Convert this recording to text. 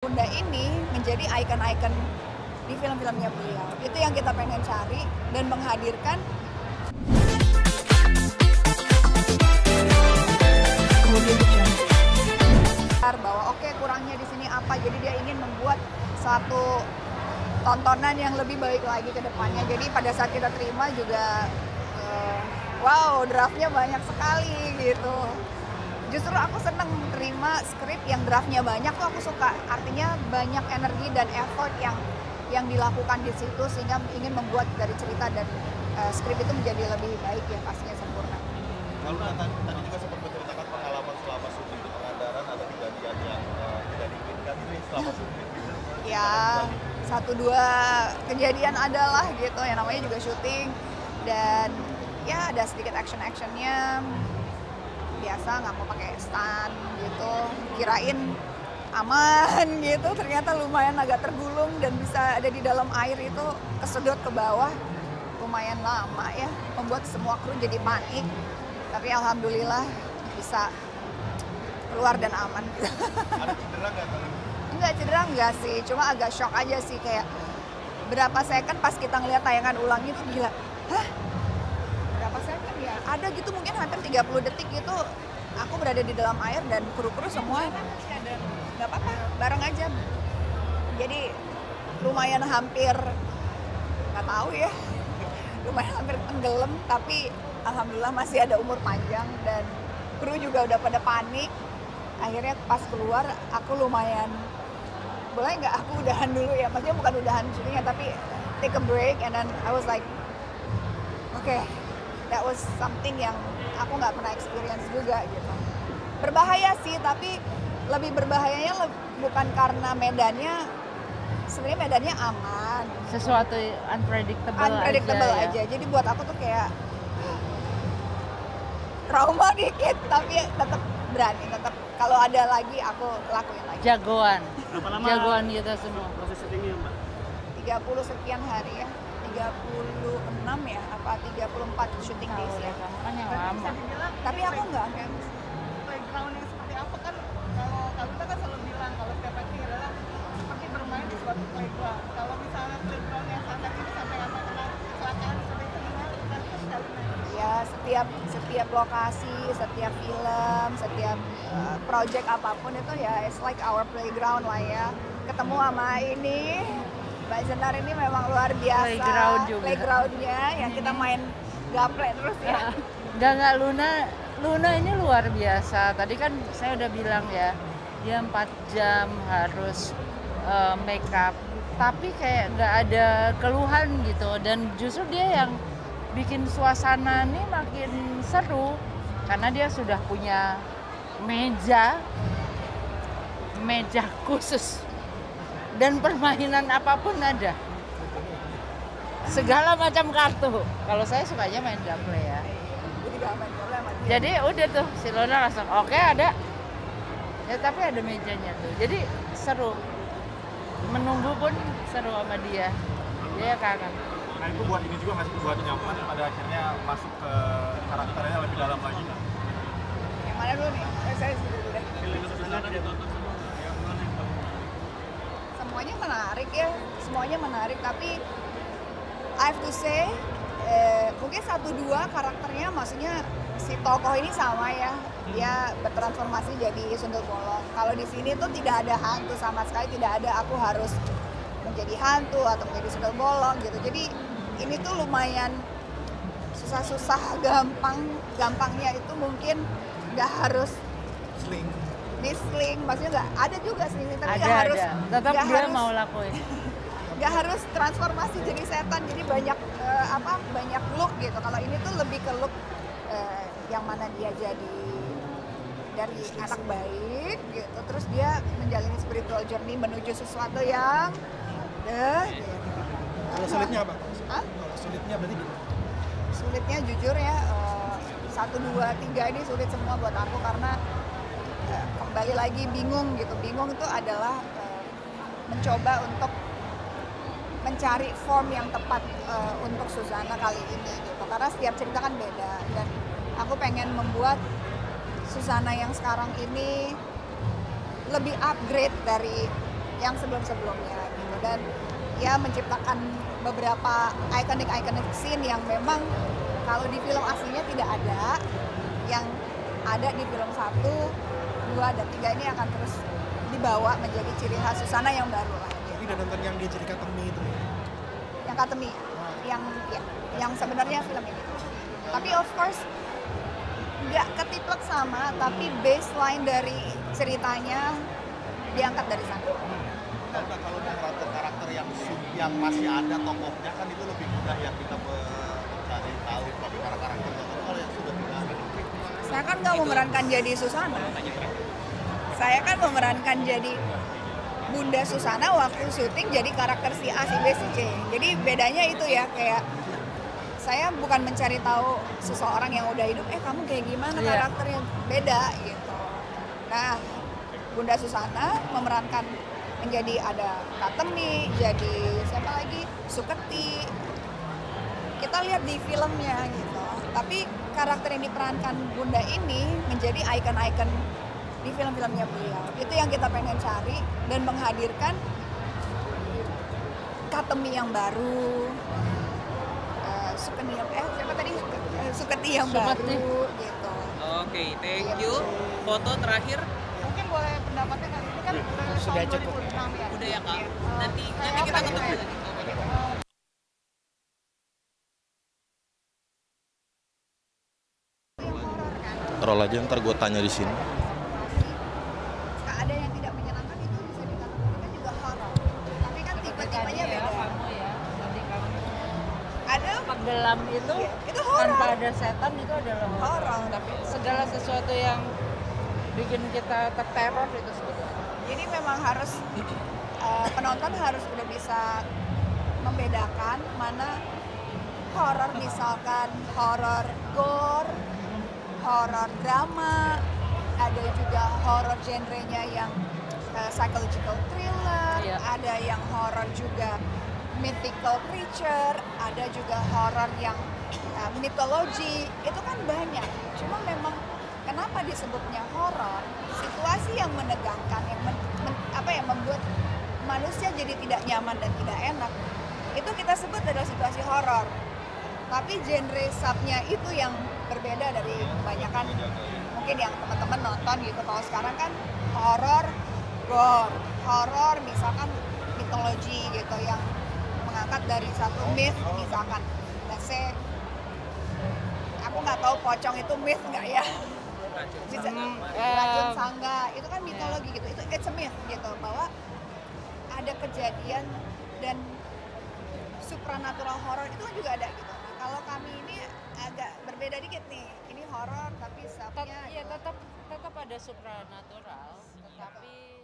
Bunda ini menjadi ikon-ikon di film-filmnya beliau. Itu yang kita pengen cari dan menghadirkan bahwa oke, kurangnya di sini apa, jadi dia ingin membuat satu tontonan yang lebih baik lagi ke depannya. Jadi pada saat kita terima juga wow, draftnya banyak sekali gitu. Justru aku seneng terima skrip yang draftnya banyak tuh, aku suka. Artinya banyak energi dan effort yang dilakukan di situ sehingga ingin membuat dari cerita dan skrip itu menjadi lebih baik, ya pastinya sempurna. Lalu tadi juga sempat menceritakan pengalaman selama syuting di Pangandaran atau kejadian yang tidak diinginkan ini selama syuting. Ya, satu dua kejadian adalah gitu, yang namanya juga syuting, dan ya ada sedikit actionnya. Biasa nggak mau pakai stunt gitu, kirain aman gitu, ternyata lumayan agak tergulung dan bisa ada di dalam air itu, kesedot ke bawah, lumayan lama ya, membuat semua kru jadi panik. Tapi alhamdulillah bisa keluar dan aman. Ada cedera nggak kali? Enggak, cedera enggak sih, cuma agak shock aja sih, kayak berapa second pas kita ngeliat tayangan ulangnya tuh gila, hah? Berapa second ya? Ada gitu mungkin hampir 30 detik gitu aku berada di dalam air dan kru-kru semua nggak apa-apa, bareng aja. Jadi lumayan hampir, nggak tahu ya, lumayan hampir tenggelam, tapi alhamdulillah masih ada umur panjang dan kru juga udah pada panik. Akhirnya pas keluar aku lumayan, boleh nggak aku udahan dulu ya, maksudnya bukan udahan syutingnya tapi take a break, and then I was like okay, that was something yang aku nggak pernah experience juga gitu. Berbahaya sih, tapi lebih berbahayanya bukan karena medannya, sebenarnya medannya aman. Sesuatu unpredictable aja. Jadi buat aku tuh kayak trauma dikit, tapi tetap berani, tetap kalau ada lagi aku lakuin lagi. Jagoan. Berapa lama Jagoan kita semua. proses syutingnya, Mbak? 30 sekian hari ya. 36 ya, apa 34 syuting days ya. Kamu kan yang lama. Tapi aku enggak. Playground yang seperti apa kan, kalau kita kan selalu bilang kalau setiap acting adalah seperti bermain di suatu playground. Kalau misalnya playground yang sangat ini sampai apa kena kecelakaan seperti itu, gimana kita sekali Ya, setiap lokasi, setiap film, setiap project apapun itu ya it's like our playground lah ya. Ketemu sama ini Mbak Zenar ini memang luar biasa. Playground juga. Playgroundnya yang kita main gaple terus ya. Enggak, Luna ini luar biasa. Tadi kan saya udah bilang ya, dia 4 jam harus make up, tapi kayak nggak ada keluhan gitu. Dan justru dia yang bikin suasana ini makin seru karena dia sudah punya meja khusus dan permainan apapun ada, segala macam kartu. Kalau saya sukanya main gaple ya. Jadi gak main gaple sama dia. Jadi udah tuh si Luna langsung oke, ada ya, tapi ada mejanya tuh, jadi seru, menunggu pun seru sama dia kangen. Nah itu buat ini juga masih buat nyaman pada akhirnya masuk ke karakternya lebih dalam lagi. Yang mana dulu nih? Saya dulu deh. Semuanya menarik, tapi I have to say mungkin 1-2 karakternya, maksudnya si tokoh ini sama ya, dia bertransformasi jadi sundel bolong. Kalau di sini tuh tidak ada hantu sama sekali, tidak ada aku harus menjadi hantu atau menjadi sundel bolong gitu. Jadi ini tuh lumayan susah-susah, gampangnya itu mungkin nggak harus di sling, maksudnya nggak ada juga sling, tapi nggak harus, tetap nggak dia harus, mau lakuin. nggak harus transformasi jadi setan, jadi banyak banyak look gitu. Kalau ini tuh lebih ke look yang mana dia jadi dari anak baik gitu, terus dia menjalani spiritual journey menuju sesuatu yang gitu. Kalau sulitnya apa? Hah? Sulitnya berarti gitu? Sulitnya jujur ya, 1, 2, 3 ini sulit semua buat aku karena kembali lagi bingung gitu. Bingung itu adalah mencoba untuk mencari form yang tepat untuk Suzana kali ini gitu. Karena setiap cerita kan beda dan aku pengen membuat Suzana yang sekarang ini lebih upgrade dari yang sebelum-sebelumnya gitu. Dan ya menciptakan beberapa iconic scene yang memang kalau di film aslinya tidak ada, yang ada di film 1, 2, dan 3 ini akan terus dibawa menjadi ciri khas Susana yang baru lah. Tapi udah nonton yang dia jadi Katemi itu ya? Yang Katemi, yang ya, yang sebenarnya film ini. Tapi of course nggak ketiplek sama, tapi baseline dari ceritanya diangkat dari sana. Kalau karakter yang masih ada tokohnya kan itu lebih mudah yang kita mencari tahu tapi karakternya. Kalau yang sudah tidak ada, Saya kan nggak memerankan jadi Susana. Saya kan memerankan jadi Bunda Susana waktu syuting jadi karakter si A, si B, si C. Jadi bedanya itu ya, kayak saya bukan mencari tahu seseorang yang udah hidup, kamu kayak gimana karakternya, beda gitu. Nah, Bunda Susana memerankan menjadi ada Katemi, jadi siapa lagi, Suketi. Kita lihat di filmnya gitu. Tapi karakter yang diperankan Bunda ini menjadi ikon-ikon di film-filmnya beliau. Itu yang kita pengen cari dan menghadirkan Katemi yang baru, Suketi siapa tadi? Suketi yang Suketi. baru gitu. Oke, thank you. Foto terakhir Mungkin boleh pendapatnya kan ini kan Sudah tahun cukup. 2006 ya. udah ya Kak. Nanti Kayak kita apa ketemu gitu ya? lagi. Roll aja ntar gue tanya di sini. Ada yang tidak menyenangkan itu bisa dikategorikan juga horor. Tapi kan tipe-tipenya Tadi ya, beda. kamu ya, tadi kamu Ada Magelang itu itu horor. tanpa ada setan itu adalah horor. Horor. Tapi segala sesuatu yang bikin kita terteror itu sebetulnya. Jadi memang harus penonton harus udah bisa membedakan mana horor, misalkan horor gore, horor drama, ada juga horor genrenya yang psychological thriller, Iya. ada yang horor juga mythical creature, ada juga horor yang mitologi, itu kan banyak. Cuma memang kenapa disebutnya horor? Situasi yang menegangkan, yang membuat manusia jadi tidak nyaman dan tidak enak, itu kita sebut adalah situasi horor. Tapi genre subnya itu yang berbeda dari kebanyakan mungkin yang teman-teman nonton gitu. Kalau sekarang kan horor gore, horor misalkan mitologi gitu yang mengangkat dari satu myth, misalkan let's say, aku nggak tahu pocong itu myth nggak ya, bisa racun sangga itu kan mitologi gitu, itu it's a myth gitu, bahwa ada kejadian dan supranatural horror itu kan juga ada gitu. Nah, kalau kami ini agak berbeda dikit nih, ini horror tapi subnya Tetap ada supranatural, tetapi